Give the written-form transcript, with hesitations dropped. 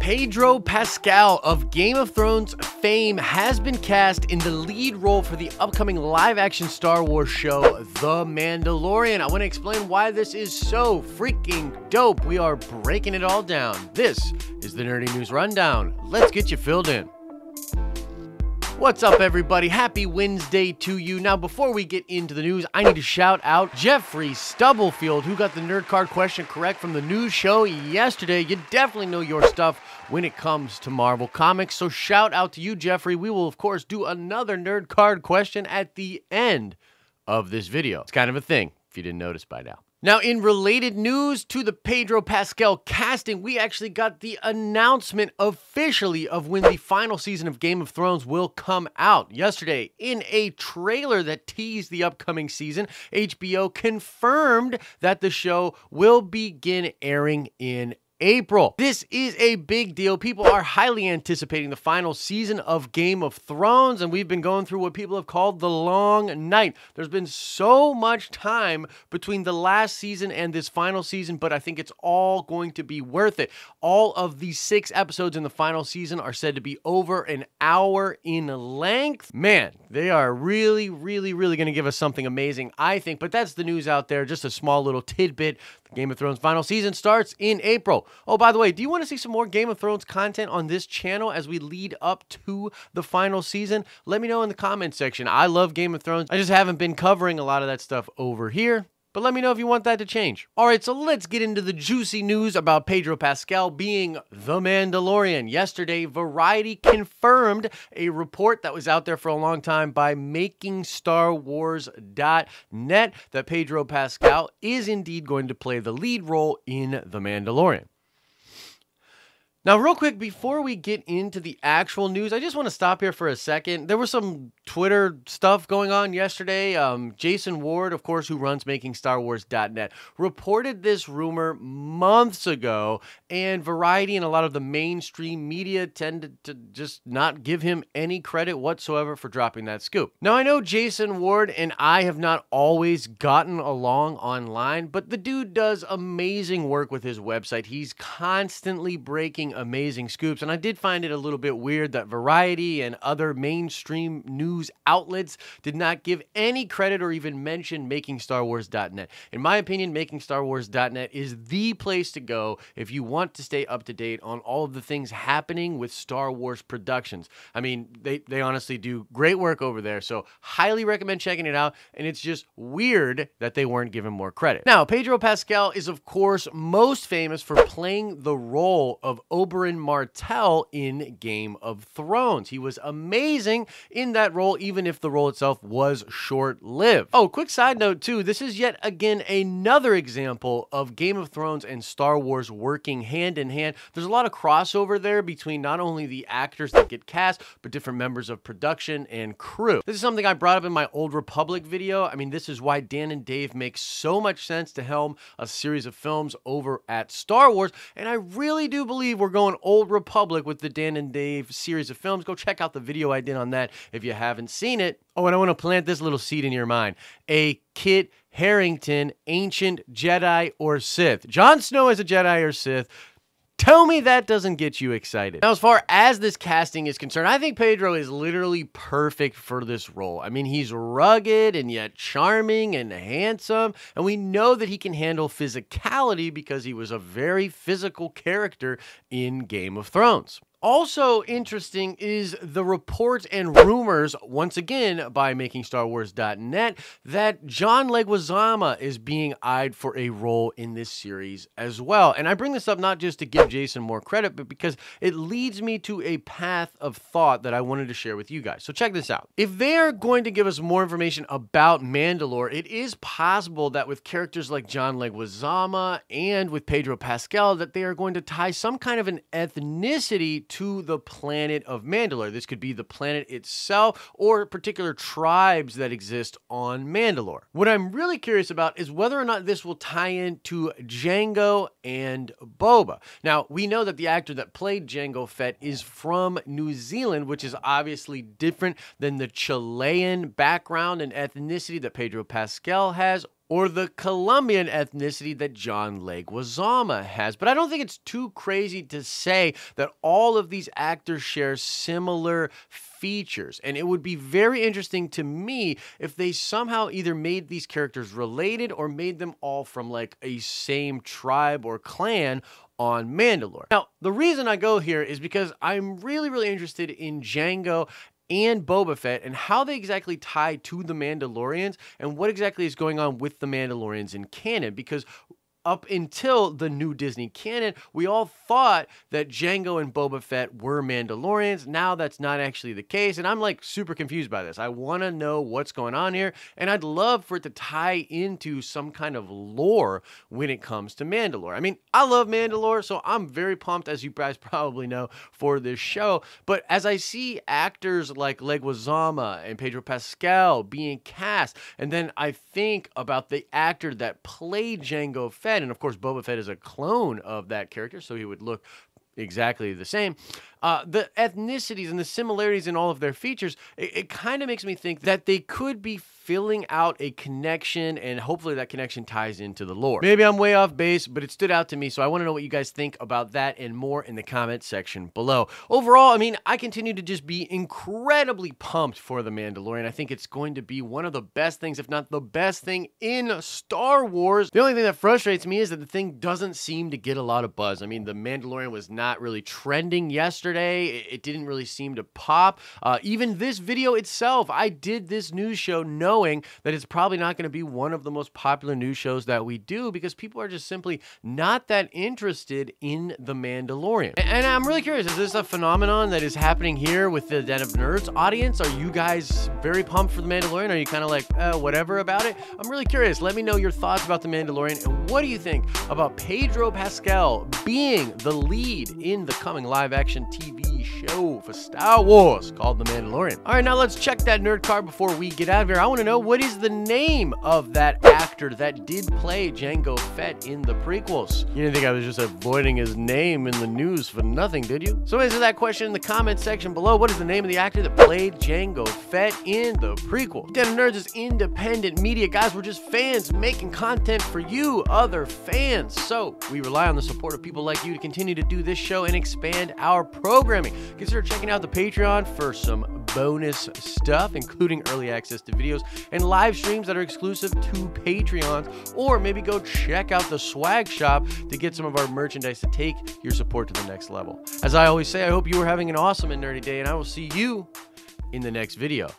Pedro Pascal of Game of Thrones fame has been cast in the lead role for the upcoming live-action Star Wars show, The Mandalorian. I want to explain why this is so freaking dope. We are breaking it all down. This is the Nerdy News Rundown. Let's get you filled in. What's up, everybody? Happy Wednesday to you. Now, before we get into the news, I need to shout out Jeffrey Stubblefield, who got the nerd card question correct from the news show yesterday. You definitely know your stuff when it comes to Marvel Comics, so shout out to you, Jeffrey. We will, of course, do another nerd card question at the end of this video. It's kind of a thing, if you didn't notice by now. Now, in related news to the Pedro Pascal casting, we actually got the announcement officially of when the final season of Game of Thrones will come out. Yesterday, in a trailer that teased the upcoming season, HBO confirmed that the show will begin airing in April. This is a big deal. People are highly anticipating the final season of Game of Thrones, and we've been going through what people have called the long night. There's been so much time between the last season and this final season, but I think it's all going to be worth it. All of the 6 episodes in the final season are said to be over an hour in length. Man, they are really going to give us something amazing, I think, but that's the news out there. Just a small little tidbit. The Game of Thrones final season starts in April. Oh, by the way, do you want to see some more Game of Thrones content on this channel as we lead up to the final season? Let me know in the comments section. I love Game of Thrones. I just haven't been covering a lot of that stuff over here. But let me know if you want that to change. All right, so let's get into the juicy news about Pedro Pascal being the Mandalorian. Yesterday, Variety confirmed a report that was out there for a long time by MakingStarWars.net that Pedro Pascal is indeed going to play the lead role in The Mandalorian. Now, real quick, before we get into the actual news, I just want to stop here for a second. There was some Twitter stuff going on yesterday. Jason Ward, of course, who runs MakingStarWars.net, reported this rumor months ago, and Variety and a lot of the mainstream media tended to just not give him any credit whatsoever for dropping that scoop. Now, I know Jason Ward and I have not always gotten along online, but the dude does amazing work with his website. He's constantly breaking amazing scoops, and I did find it a little bit weird that Variety and other mainstream news outlets did not give any credit or even mention MakingStarWars.net. In my opinion, MakingStarWars.net is the place to go if you want to stay up to date on all of the things happening with Star Wars productions. I mean, they honestly do great work over there, so highly recommend checking it out, and it's just weird that they weren't given more credit. Now, Pedro Pascal is, of course, most famous for playing the role of Oberyn Martell in Game of Thrones. He was amazing in that role, even if the role itself was short-lived. Oh, quick side note too, this is yet again another example of Game of Thrones and Star Wars working hand in hand. There's a lot of crossover there between not only the actors that get cast, but different members of production and crew. This is something I brought up in my Old Republic video. I mean, this is why Dan and Dave make so much sense to helm a series of films over at Star Wars, and I really do believe we're going Old Republic with the Dan and Dave series of films. Go check out the video I did on that if you haven't seen it. Oh, and I want to plant this little seed in your mind. A Kit Harington, ancient Jedi or Sith. Jon Snow as a Jedi or Sith. Tell me that doesn't get you excited. Now, as far as this casting is concerned, I think Pedro is literally perfect for this role. I mean, he's rugged and yet charming and handsome, and we know that he can handle physicality because he was a very physical character in Game of Thrones. Also interesting is the reports and rumors, once again by MakingStarWars.net, that John Leguizamo is being eyed for a role in this series as well. And I bring this up not just to give Jason more credit, but because it leads me to a path of thought that I wanted to share with you guys. So check this out. If they are going to give us more information about Mandalore, it is possible that with characters like John Leguizamo and with Pedro Pascal, that they are going to tie some kind of an ethnicity to the planet of Mandalore. This could be the planet itself or particular tribes that exist on Mandalore. What I'm really curious about is whether or not this will tie into Jango and Boba. Now, we know that the actor that played Jango Fett is from New Zealand, which is obviously different than the Chilean background and ethnicity that Pedro Pascal has, or the Colombian ethnicity that John Leguizamo has. But I don't think it's too crazy to say that all of these actors share similar features. And it would be very interesting to me if they somehow either made these characters related or made them all from like a same tribe or clan on Mandalore. Now, the reason I go here is because I'm really interested in Jango and Boba Fett and how they exactly tie to the Mandalorians and what exactly is going on with the Mandalorians in canon, because up until the new Disney canon, we all thought that Jango and Boba Fett were Mandalorians. Now that's not actually the case, and I'm like super confused by this. I want to know what's going on here, and I'd love for it to tie into some kind of lore when it comes to Mandalore. I mean, I love Mandalore, so I'm very pumped, as you guys probably know, for this show. But as I see actors like Leguizamo and Pedro Pascal being cast, and then I think about the actor that played Jango Fett, and of course Boba Fett is a clone of that character, so he would look exactly the same. The ethnicities and the similarities in all of their features, it kind of makes me think that they could be filling out a connection, and hopefully that connection ties into the lore. Maybe I'm way off base, but it stood out to me, so I want to know what you guys think about that and more in the comment section below. Overall, I mean, I continue to just be incredibly pumped for The Mandalorian. I think it's going to be one of the best things, if not the best thing in Star Wars. The only thing that frustrates me is that the thing doesn't seem to get a lot of buzz. I mean, The Mandalorian was not really trending yesterday. It didn't really seem to pop. Even this video itself, I did this news show knowing that it's probably not going to be one of the most popular news shows that we do because people are just simply not that interested in The Mandalorian. And I'm really curious, is this a phenomenon that is happening here with the Den of Nerds audience? Are you guys very pumped for The Mandalorian? Are you kind of like, whatever about it? I'm really curious. Let me know your thoughts about The Mandalorian, and what do you think about Pedro Pascal being the lead in the coming live-action TV show for Star Wars called The Mandalorian? All right, now let's check that nerd card before we get out of here. I want to know, what is the name of that actor that did play Jango Fett in the prequels? You didn't think I was just avoiding his name in the news for nothing, did you? So answer that question in the comment section below. What is the name of the actor that played Jango Fett in the prequel? Den of Nerds is independent media. Guys, we're just fans making content for you, other fans. So we rely on the support of people like you to continue to do this show and expand our programming. Consider checking out the Patreon for some bonus stuff, including early access to videos and live streams that are exclusive to Patreons, or maybe go check out the swag shop to get some of our merchandise to take your support to the next level. As I always say, I hope you are having an awesome and nerdy day, and I will see you in the next video.